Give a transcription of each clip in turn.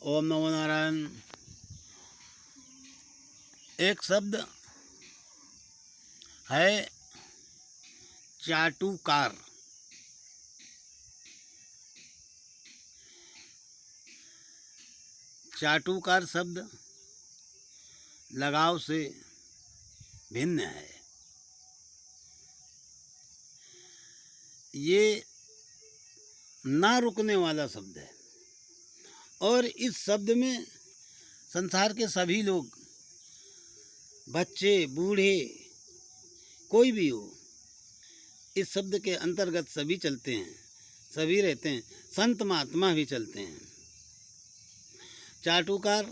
ओम नमो नारायण। एक शब्द है चाटुकार। चाटुकार शब्द लगाव से भिन्न है। ये ना रुकने वाला शब्द है और इस शब्द में संसार के सभी लोग, बच्चे बूढ़े कोई भी हो, इस शब्द के अंतर्गत सभी चलते हैं, सभी रहते हैं। संत महात्मा भी चलते हैं। चाटुकार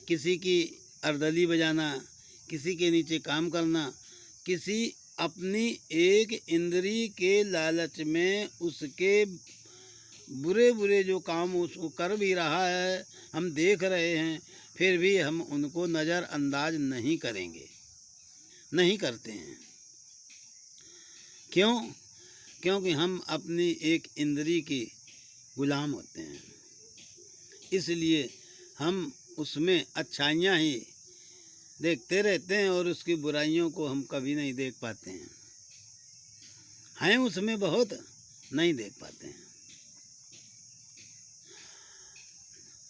किसी की अर्दली बजाना, किसी के नीचे काम करना, किसी अपनी एक इंद्री के लालच में उसके बुरे बुरे जो काम उसको कर भी रहा है, हम देख रहे हैं, फिर भी हम उनको नज़रअंदाज नहीं करेंगे, नहीं करते हैं। क्यों? क्योंकि हम अपनी एक इंद्री के गुलाम होते हैं। इसलिए हम उसमें अच्छाइयाँ ही देखते रहते हैं और उसकी बुराइयों को हम कभी नहीं देख पाते हैं उसमें बहुत नहीं देख पाते हैं।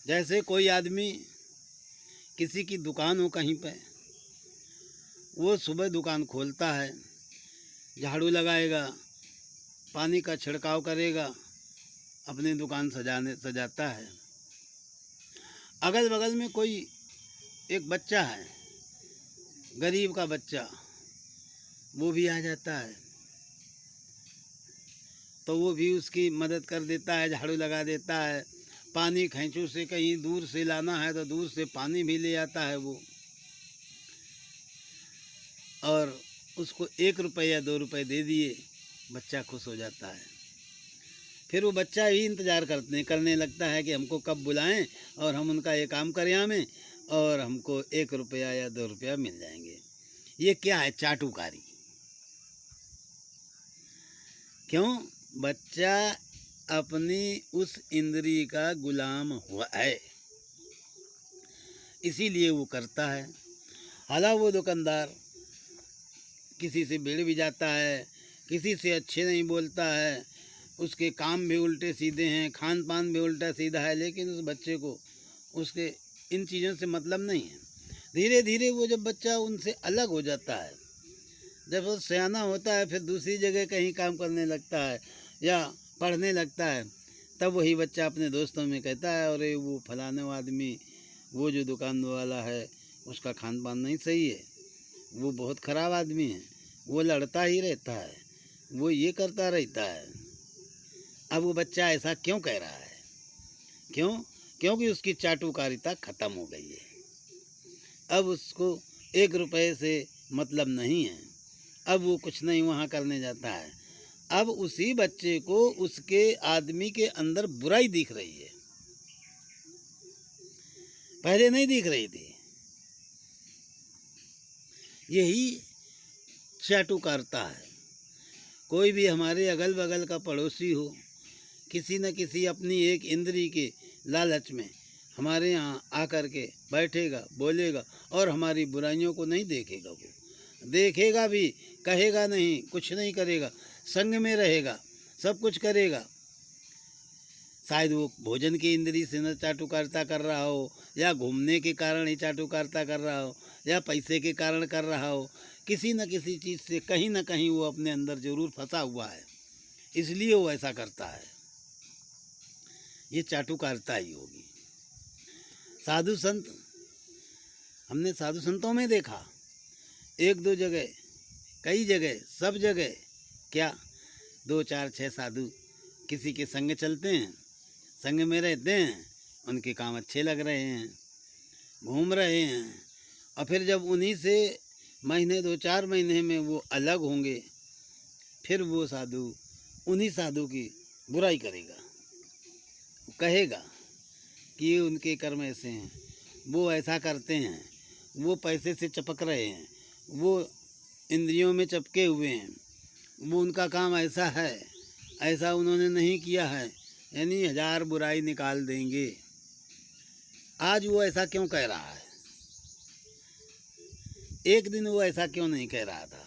जैसे कोई आदमी किसी की दुकान हो कहीं पे, वो सुबह दुकान खोलता है, झाड़ू लगाएगा, पानी का छिड़काव करेगा, अपनी दुकान सजाता है। अगल बगल में कोई एक बच्चा है, गरीब का बच्चा, वो भी आ जाता है तो वो भी उसकी मदद कर देता है, झाड़ू लगा देता है। पानी खैंचू से कहीं दूर से लाना है तो दूर से पानी भी ले आता है वो, और उसको 1 रुपये या 2 रुपये दे दिए, बच्चा खुश हो जाता है। फिर वो बच्चा ही इंतज़ार करने लगता है कि हमको कब बुलाएं और हम उनका ये काम करें हमें, और हमको 1 रुपया या 2 रुपया मिल जाएंगे। ये क्या है? चाटुकारी। क्यों? बच्चा अपनी उस इंद्री का गुलाम हुआ है, इसीलिए वो करता है। हालांकि वो दुकानदार किसी से भिड़ भी जाता है, किसी से अच्छे नहीं बोलता है, उसके काम भी उल्टे सीधे हैं, खान पान भी उल्टा सीधा है, लेकिन उस बच्चे को उसके इन चीज़ों से मतलब नहीं है। धीरे धीरे वो जब बच्चा उनसे अलग हो जाता है, जब वो सयाना होता है, फिर दूसरी जगह कहीं काम करने लगता है या पढ़ने लगता है, तब वही बच्चा अपने दोस्तों में कहता है, अरे वो फलाने आदमी, वो जो दुकान वाला है, उसका खान पान नहीं सही है, वो बहुत ख़राब आदमी है, वो लड़ता ही रहता है, वो ये करता रहता है। अब वो बच्चा ऐसा क्यों कह रहा है? क्यों? क्योंकि उसकी चाटुकारिता ख़त्म हो गई है। अब उसको 1 रुपये से मतलब नहीं है, अब वो कुछ नहीं वहाँ करने जाता है। अब उसी बच्चे को उसके आदमी के अंदर बुराई दिख रही है, पहले नहीं दिख रही थी। यही चाटुकारता है। कोई भी हमारे अगल बगल का पड़ोसी हो, किसी न किसी अपनी एक इंद्री के लालच में हमारे यहाँ आकर के बैठेगा, बोलेगा और हमारी बुराइयों को नहीं देखेगा। वो देखेगा भी, कहेगा नहीं, कुछ नहीं करेगा, संग में रहेगा, सब कुछ करेगा। शायद वो भोजन की इंद्री से न चाटुकारिता कर रहा हो, या घूमने के कारण ही चाटुकारिता कर रहा हो, या पैसे के कारण कर रहा हो, किसी न किसी चीज़ से कहीं ना कहीं वो अपने अंदर ज़रूर फंसा हुआ है, इसलिए वो ऐसा करता है। ये चाटुकारिता ही होगी। साधु संत, हमने साधु संतों में देखा, 1-2 जगह, कई जगह, सब जगह क्या 2, 4, 6 साधु किसी के संग चलते हैं, संग में रहते हैं, उनके काम अच्छे लग रहे हैं, घूम रहे हैं, और फिर जब उन्हीं से महीने 2-4 महीने में वो अलग होंगे, फिर वो साधु उन्हीं साधु की बुराई करेगा, कहेगा कि ये उनके कर्म ऐसे हैं, वो ऐसा करते हैं, वो पैसे से चपक रहे हैं, वो इंद्रियों में चपके हुए हैं, वो उनका काम ऐसा है, ऐसा उन्होंने नहीं किया है, यानी 1000 बुराई निकाल देंगे। आज वो ऐसा क्यों कह रहा है, एक दिन वो ऐसा क्यों नहीं कह रहा था।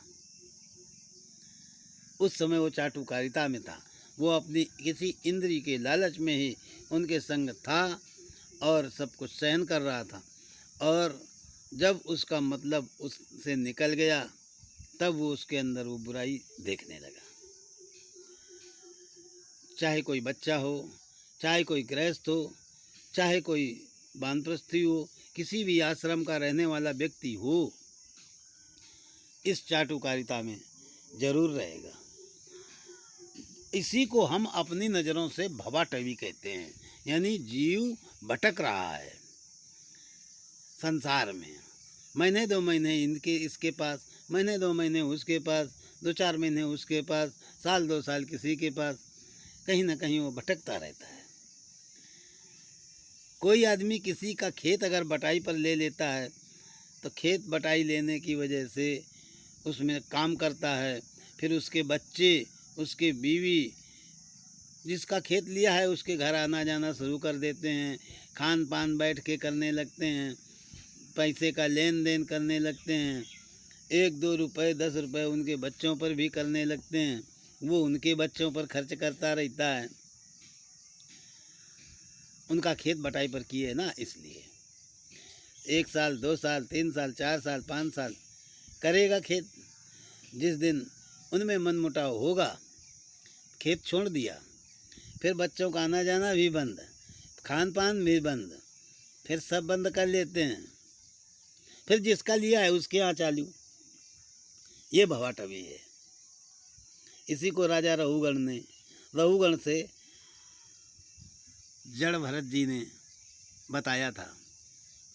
उस समय वो चाटुकारिता में था, वो अपनी किसी इंद्री के लालच में ही उनके संग था और सब कुछ सहन कर रहा था। और जब उसका मतलब उससे निकल गया तब वो उसके अंदर वो बुराई देखने लगा। चाहे कोई बच्चा हो, चाहे कोई गृहस्थ हो, चाहे कोई वानप्रस्थी हो, किसी भी आश्रम का रहने वाला व्यक्ति हो, इस चाटुकारिता में जरूर रहेगा। इसी को हम अपनी नज़रों से भवाटवी कहते हैं, यानी जीव भटक रहा है संसार में। महीने 2 महीने इनके इसके पास, महीने 2 महीने उसके पास, 2-4 महीने उसके पास, साल 2 साल किसी के पास, कहीं ना कहीं वो भटकता रहता है। कोई आदमी किसी का खेत अगर बटाई पर ले लेता है तो खेत बटाई लेने की वजह से उसमें काम करता है, फिर उसके बच्चे, उसके बीवी, जिसका खेत लिया है उसके घर आना जाना शुरू कर देते हैं, खान पान बैठ के करने लगते हैं, पैसे का लेन देन करने लगते हैं, 1-2 रुपये 10 रुपये उनके बच्चों पर भी करने लगते हैं, वो उनके बच्चों पर खर्च करता रहता है। उनका खेत बटाई पर किए ना, इसलिए 1 साल 2 साल 3 साल 4 साल 5 साल करेगा खेत। जिस दिन उनमें मनमुटाव होगा, खेत छोड़ दिया, फिर बच्चों का आना जाना भी बंद, खान पान भी बंद, फिर सब बंद कर लेते हैं, फिर जिसका लिया है उसके यहाँ चालू। ये भवाटवी है। इसी को राजा रघुगण से जड़ भरत जी ने बताया था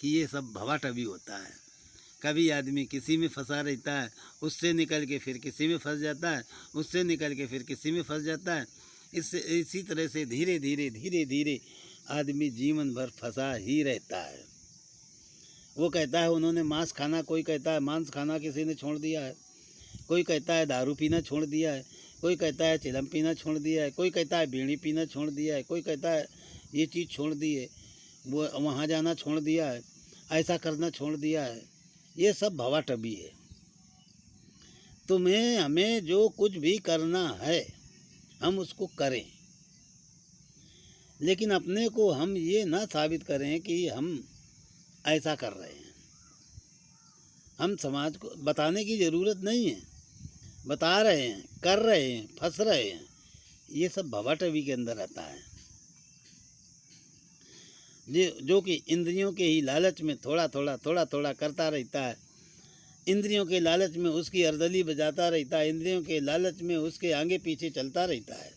कि ये सब भवाटवी होता है। कभी आदमी किसी में फंसा रहता है, उससे निकल के फिर किसी में फंस जाता है, उससे निकल के फिर किसी में फंस जाता है। इसी तरह से धीरे धीरे आदमी जीवन भर फंसा ही रहता है। वो कहता है उन्होंने मांस खाना, कोई कहता है मांस खाना किसी ने छोड़ दिया है, कोई कहता है दारू पीना छोड़ दिया है, कोई कहता है चिलम पीना छोड़ दिया है, कोई कहता है बीड़ी पीना छोड़ दिया है, कोई कहता है ये चीज़ छोड़ दी है, वो वहाँ जाना छोड़ दिया है, ऐसा करना छोड़ दिया है। ये सब भवाटवी है। हमें जो कुछ भी करना है हम उसको करें, लेकिन अपने को हम ये ना साबित करें कि हम ऐसा कर रहे हैं। हम समाज को बताने की ज़रूरत नहीं है, बता रहे हैं, कर रहे हैं, फंस रहे हैं। ये सब भवाटवी के अंदर आता है, जो कि इंद्रियों के ही लालच में थोड़ा थोड़ा करता रहता है। इंद्रियों के लालच में उसकी अर्दली बजाता रहता है, इंद्रियों के लालच में उसके आगे पीछे चलता रहता है।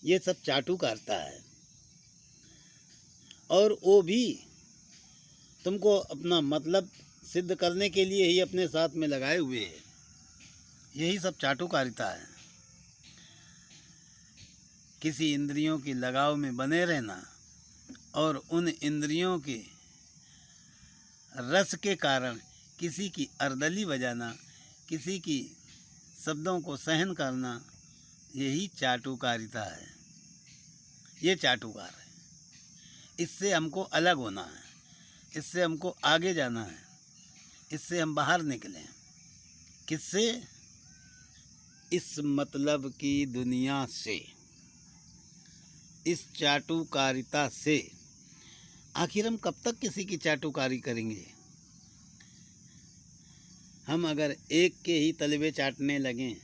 ये सब चाटुकारिता है। और वो भी तुमको अपना मतलब सिद्ध करने के लिए ही अपने साथ में लगाए हुए है। यही सब चाटुकारिता है। किसी इंद्रियों की लगाव में बने रहना और उन इंद्रियों के रस के कारण किसी की अर्दली बजाना, किसी की शब्दों को सहन करना, यही चाटुकारिता है। ये चाटुकार है। इससे हमको अलग होना है, इससे हमको आगे जाना है, इससे हम बाहर निकलें। किससे? इस मतलब की दुनिया से, इस चाटुकारिता से। आखिर हम कब तक किसी की चाटुकारी करेंगे? हम अगर एक के ही तलवे चाटने लगें,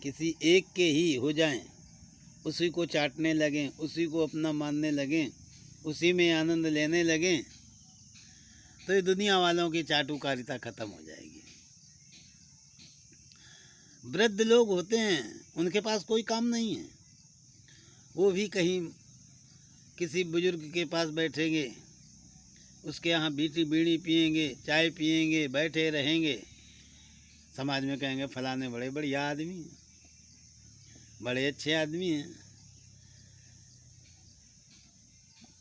किसी एक के ही हो जाएं, उसी को चाटने लगें, उसी को अपना मानने लगें, उसी में आनंद लेने लगें, तो ये दुनिया वालों की चाटुकारिता खत्म हो जाएगी। वृद्ध लोग होते हैं, उनके पास कोई काम नहीं है, वो भी कहीं किसी बुजुर्ग के पास बैठेंगे, उसके यहाँ बीड़ी पिएंगे, चाय पिएंगे, बैठे रहेंगे, समाज में कहेंगे फलाने बड़े बढ़िया आदमी हैं, बड़े अच्छे आदमी हैं।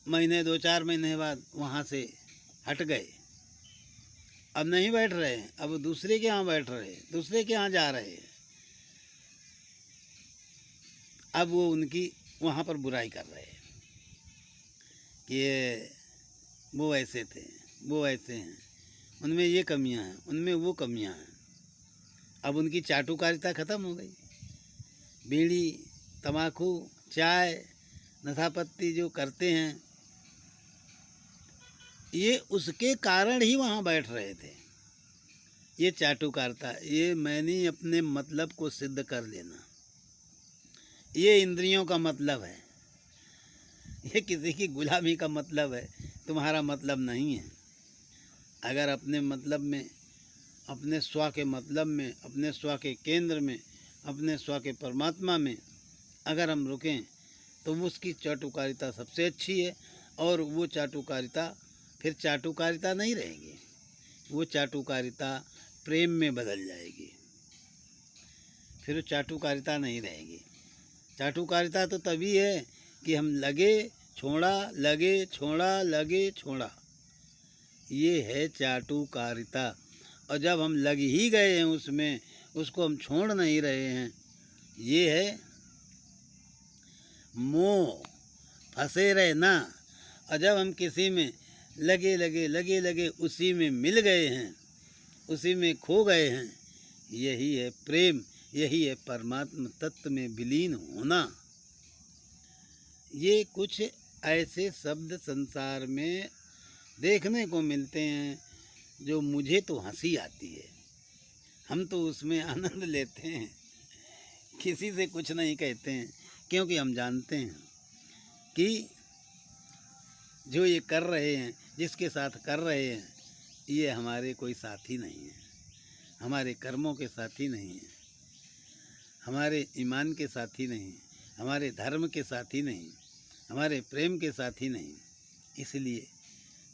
महीने 2-4 महीने बाद वहाँ से हट गए, अब नहीं बैठ रहे हैं, अब दूसरे के यहाँ बैठ रहे हैं, दूसरे के यहाँ जा रहे हैं। अब वो उनकी वहाँ पर बुराई कर रहे हैं कि ये वो ऐसे थे, वो ऐसे हैं, उनमें ये कमियां हैं, उनमें वो कमियां हैं। अब उनकी चाटुकारिता ख़त्म हो गई। बीड़ी, तम्बाकू, चाय, नशापत्ती जो करते हैं, ये उसके कारण ही वहाँ बैठ रहे थे। ये चाटुकारिता, ये मैंने अपने मतलब को सिद्ध कर लेना, ये इंद्रियों का मतलब है। ये किसी की गुलामी का मतलब है, तुम्हारा मतलब नहीं है। अगर अपने मतलब में, अपने स्व के मतलब में, अपने स्व के केंद्र में, अपने स्व के परमात्मा में अगर हम रुकें तो उसकी चाटुकारिता सबसे अच्छी है। और वो चाटुकारिता फिर चाटुकारिता नहीं रहेगी, वो चाटुकारिता प्रेम में बदल जाएगी। फिर वो चाटुकारिता नहीं रहेगी। चाटुकारिता तो तभी है कि हम लगे छोड़ा, लगे छोड़ा, लगे छोड़ा, ये है चाटुकारिता। और जब हम लग ही गए हैं उसमें, उसको हम छोड़ नहीं रहे हैं, ये है मोह, फंसे रहे ना। और जब हम किसी में लगे लगे लगे लगे उसी में मिल गए हैं, उसी में खो गए हैं, यही है प्रेम, यही है परमात्मा तत्व में विलीन होना। ये कुछ ऐसे शब्द संसार में देखने को मिलते हैं जो मुझे तो हंसी आती है। हम तो उसमें आनंद लेते हैं, किसी से कुछ नहीं कहते हैं, क्योंकि हम जानते हैं कि जो ये कर रहे हैं, जिसके साथ कर रहे हैं, ये हमारे कोई साथी नहीं है, हमारे कर्मों के साथी नहीं है, हमारे ईमान के साथी नहीं, हमारे धर्म के साथी नहीं, हमारे प्रेम के साथी नहीं। इसलिए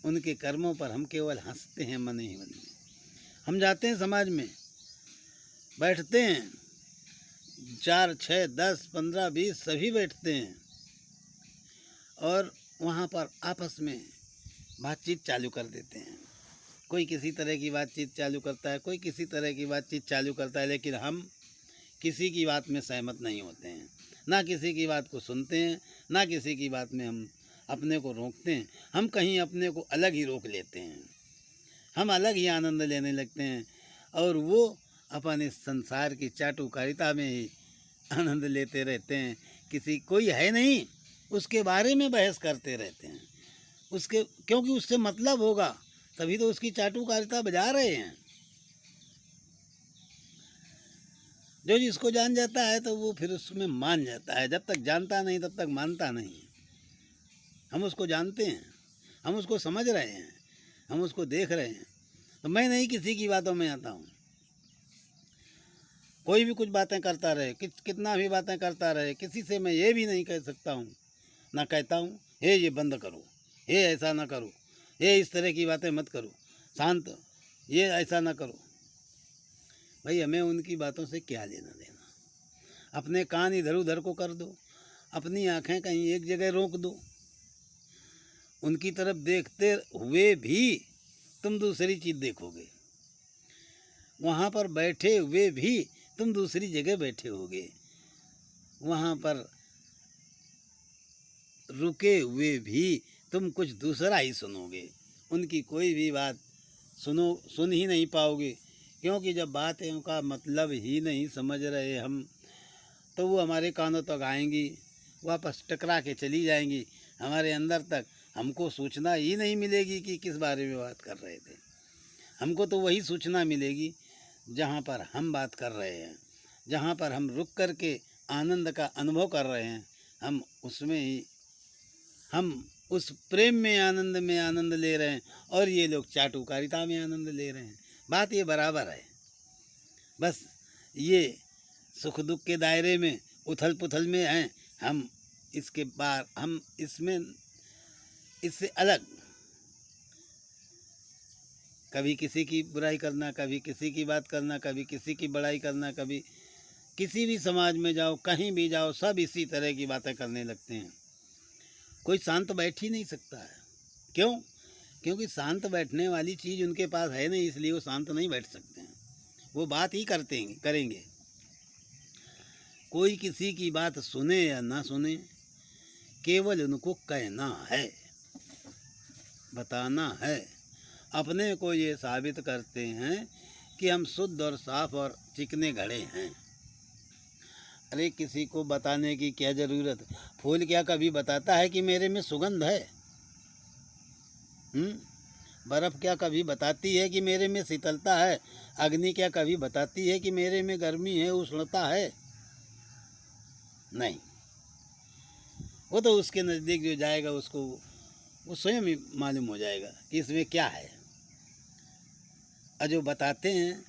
उनके कर्मों पर हम केवल हंसते हैं मन ही मन में। हम जाते हैं समाज में, बैठते हैं, 4, 6, 10, 15, 20 सभी बैठते हैं और वहाँ पर आपस में बातचीत चालू कर देते हैं। कोई किसी तरह की बातचीत चालू करता है, कोई किसी तरह की बातचीत चालू करता है, लेकिन हम किसी की बात में सहमत नहीं होते हैं, ना किसी की बात को सुनते हैं, ना किसी की बात में हम अपने को रोकते हैं। हम कहीं अपने को अलग ही रोक लेते हैं, हम अलग ही आनंद लेने लगते हैं और वो अपन इस संसार की चाटुकारिता में ही आनंद लेते रहते हैं। किसी कोई है नहीं, उसके बारे में बहस करते रहते हैं, उसके क्योंकि उससे मतलब होगा, तभी तो उसकी चाटुकारिता बजा रहे हैं। जो जिसको जान जाता है तो वो फिर उसमें मान जाता है, जब तक जानता नहीं तब तक मानता नहीं। हम उसको जानते हैं, हम उसको समझ रहे हैं, हम उसको देख रहे हैं। तो मैं नहीं किसी की बातों में आता हूँ। कोई भी कुछ बातें करता रहे, कितना भी बातें करता रहे, किसी से मैं ये भी नहीं कह सकता हूँ, ना कहता हूँ हे ये बंद करो, हे ऐसा ना करो, हे इस तरह की बातें मत करो, शांत, ये ऐसा ना करो। भाई हमें उनकी बातों से क्या लेना देना। अपने कान इधर उधर को कर दो, अपनी आंखें कहीं एक जगह रोक दो। उनकी तरफ देखते हुए भी तुम दूसरी चीज़ देखोगे, वहाँ पर बैठे हुए भी तुम दूसरी जगह बैठे होगे, वहाँ पर रुके हुए भी तुम कुछ दूसरा ही सुनोगे। उनकी कोई भी बात सुन ही नहीं पाओगे, क्योंकि जब बातों का मतलब ही नहीं समझ रहे हम, तो वो हमारे कानों तक आएंगी, वापस टकरा के चली जाएंगी हमारे अंदर तक। हमको सूचना ही नहीं मिलेगी कि किस बारे में बात कर रहे थे। हमको तो वही सूचना मिलेगी जहाँ पर हम बात कर रहे हैं, जहाँ पर हम रुक कर के आनंद का अनुभव कर रहे हैं, हम उसमें ही, हम उस प्रेम में आनंद ले रहे हैं और ये लोग चाटुकारिता में आनंद ले रहे हैं। बात ये बराबर है, बस ये सुख दुख के दायरे में उथल पुथल में हैं हम। इसके बाद हम इसमें इससे अलग, कभी किसी की बुराई करना, कभी किसी की बात करना, कभी किसी की बड़ाई करना, कभी किसी भी समाज में जाओ, कहीं भी जाओ, सब इसी तरह की बातें करने लगते हैं। कोई शांत बैठ ही नहीं सकता है। क्यों? क्योंकि शांत बैठने वाली चीज़ उनके पास है नहीं, इसलिए वो शांत नहीं बैठ सकते हैं, वो बात ही करेंगे। कोई किसी की बात सुने या ना सुने, केवल उनको कहना है, बताना है। अपने को ये साबित करते हैं कि हम शुद्ध और साफ और चिकने घड़े हैं। अरे किसी को बताने की क्या ज़रूरत? फूल क्या कभी बताता है कि मेरे में सुगंध है? बर्फ़ क्या कभी बताती है कि मेरे में शीतलता है? अग्नि क्या कभी बताती है कि मेरे में गर्मी है, उष्णता है? नहीं। वो तो उसके नज़दीक जो जाएगा उसको वो स्वयं ही मालूम हो जाएगा कि इसमें क्या है। और जो बताते हैं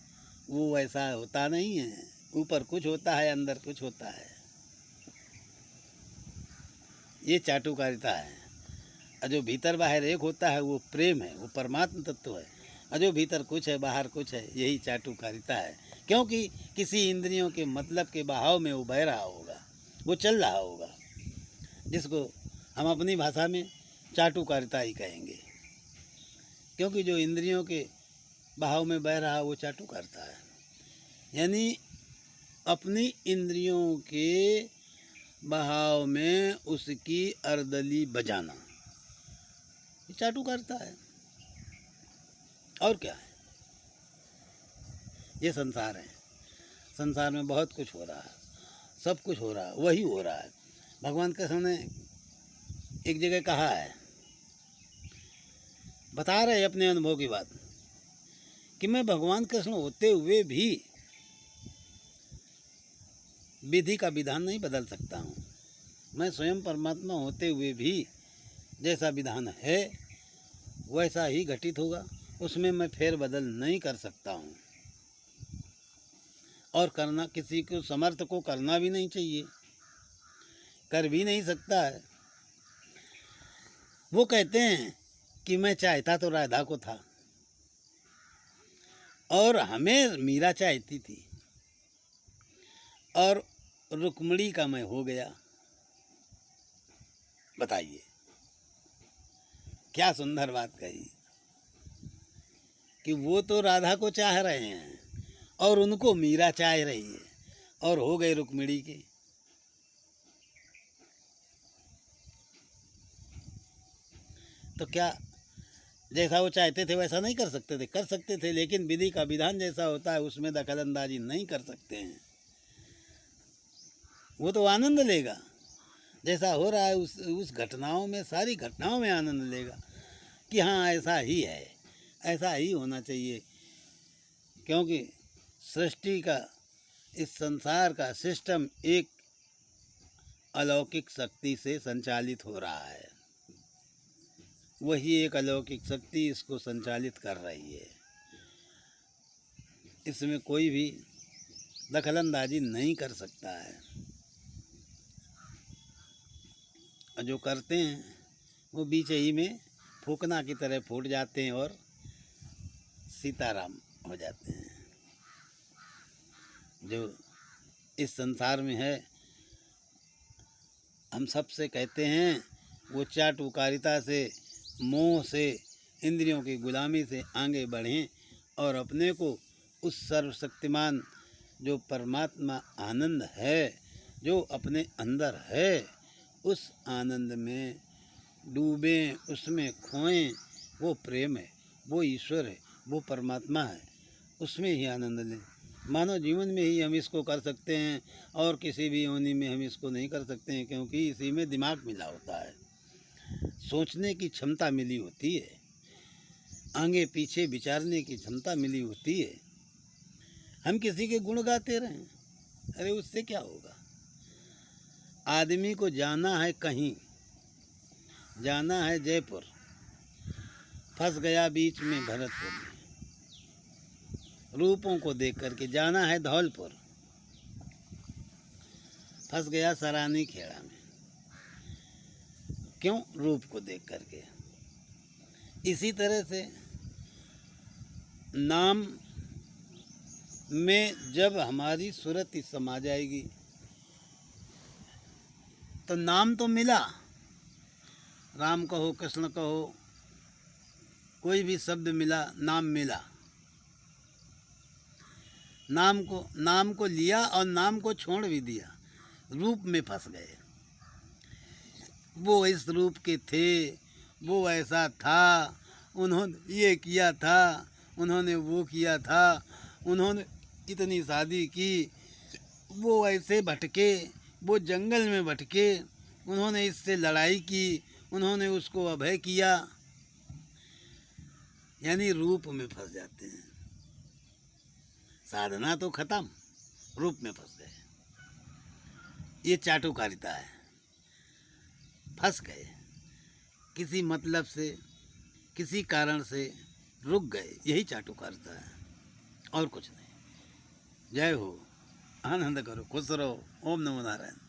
वो वैसा होता नहीं है। ऊपर कुछ होता है, अंदर कुछ होता है। ये चाटुकारिता है। और जो भीतर बाहर एक होता है वो प्रेम है, वो परमात्म तत्व है। और जो भीतर कुछ है बाहर कुछ है, यही चाटुकारिता है। क्योंकि किसी इंद्रियों के मतलब के बहाव में वो बह रहा होगा, वो चल रहा होगा, जिसको हम अपनी भाषा में चाटुकारिता ही कहेंगे। क्योंकि जो इंद्रियों के बहाव में बह रहा वो चाटुकारिता है। यानी अपनी इंद्रियों के बहाव में उसकी अर्दली बजाना, ये चाटुकारिता है। और क्या है? ये संसार है। संसार में बहुत कुछ हो रहा है, सब कुछ हो रहा है, वही हो रहा है। भगवान कृष्ण ने एक जगह कहा है, बता रहे अपने अनुभव की बात, कि मैं भगवान कृष्ण होते हुए भी विधि का विधान नहीं बदल सकता हूँ। मैं स्वयं परमात्मा होते हुए भी जैसा विधान है वैसा ही घटित होगा, उसमें मैं फेर बदल नहीं कर सकता हूँ। और करना किसी को समर्थ को करना भी नहीं चाहिए, कर भी नहीं सकता है। वो कहते हैं कि मैं चाहता तो राधा को था और हमें मीरा चाहती थी और रुक्मिणी का मैं हो गया। बताइए क्या सुंदर बात कही कि वो तो राधा को चाह रहे हैं और उनको मीरा चाह रही है और हो गए रुक्मिणी के। तो क्या जैसा वो चाहते थे वैसा नहीं कर सकते थे? कर सकते थे, लेकिन विधि का विधान जैसा होता है उसमें दखल अंदाजी नहीं कर सकते हैं। वो तो आनंद लेगा, जैसा हो रहा है उस घटनाओं में, सारी घटनाओं में आनंद लेगा कि हाँ ऐसा ही है, ऐसा ही होना चाहिए। क्योंकि सृष्टि का, इस संसार का सिस्टम एक अलौकिक शक्ति से संचालित हो रहा है। वही एक अलौकिक शक्ति इसको संचालित कर रही है। इसमें कोई भी दखलंदाजी नहीं कर सकता है। और जो करते हैं वो बीच ही में फूकना की तरह फूट जाते हैं और सीताराम हो जाते हैं। जो इस संसार में है, हम सबसे कहते हैं वो चाटुकारिता से, मोह से, इंद्रियों की गुलामी से आगे बढ़ें और अपने को उस सर्वशक्तिमान जो परमात्मा आनंद है, जो अपने अंदर है, उस आनंद में डूबें, उसमें खोएं। वो प्रेम है, वो ईश्वर है, वो परमात्मा है, उसमें ही आनंद लें। मानव जीवन में ही हम इसको कर सकते हैं और किसी भी योनि में हम इसको नहीं कर सकते हैं, क्योंकि इसी में दिमाग मिला होता है, सोचने की क्षमता मिली होती है, आगे पीछे विचारने की क्षमता मिली होती है। हम किसी के गुण गाते रहें, अरे उससे क्या होगा? आदमी को जाना है कहीं, जाना है जयपुर, फंस गया बीच में भरतपुर में। रूपों को देख करके जाना है धौलपुर, फंस गया सरानी खेड़ा में। क्यों? रूप को देख करके। इसी तरह से नाम में जब हमारी सूरत समा जाएगी तो नाम तो मिला, राम कहो, कृष्ण कहो, कोई भी शब्द मिला, नाम मिला। नाम को लिया और नाम को छोड़ भी दिया, रूप में फंस गए। वो इस रूप के थे, वो ऐसा था, उन्होंने ये किया था, उन्होंने वो किया था, उन्होंने इतनी शादी की, वो ऐसे भटके, वो जंगल में भटके, उन्होंने इससे लड़ाई की, उन्होंने उसको अभय किया। यानी रूप में फंस जाते हैं। साधना तो खत्म, रूप में फंस गए। ये चाटुकारिता है। फंस गए किसी मतलब से, किसी कारण से रुक गए, यही चाटुकारिता है और कुछ नहीं। जय हो, आनंद करो, खुश रहो। ओम नमो नारायण।